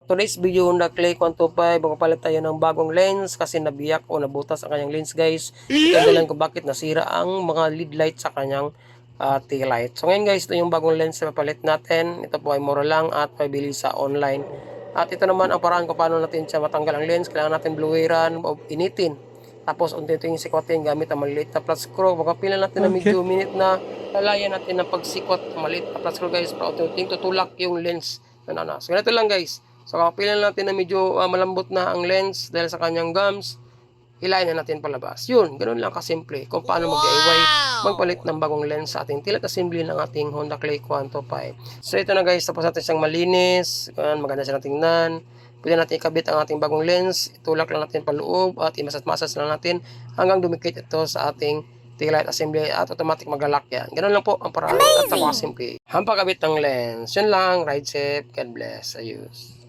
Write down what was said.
Today's video, Honda Clay 125, magpapalit tayo ng bagong lens kasi nabiyak o nabutas ang kanyang lens guys. Ito ang dahilan kung bakit nasira ang mga lead light sa kanyang tail light. So ngayon guys, ito yung bagong lens na papalit natin. Ito po ay mura lang at mabili sa online. At ito naman ang paraan kung paano natin siya matanggal ang lens. Kailangan natin blueran o initin. Tapos unti-unti yung sikwatin gamit ang maliit na flat screw. Magkapilan natin na medyo minute na lalayan natin ng pagsikot ng maliit na flat screw guys para unti-unting tutulak yung lens. So ganito lang guys. So kapilan natin na medyo malambot na ang lens dahil sa kanyang gums, hilahin na natin palabas. Yun, ganun lang kasimple kung paano mag-DIY, magpalit ng bagong lens sa ating tilt assembly ng ating Honda Clay 125. So ito na guys, tapos natin siyang malinis, maganda siya tingnan. Pwede natin ikabit ang ating bagong lens, itulak lang natin paloob at imasas-masas lang natin hanggang dumikit ito sa ating tail light assembly at automatic mag-lock yan. Ganun lang po ang paraan at napakasimple. Hampagabit ng lens. Yun lang, ride safe, God bless, ayos.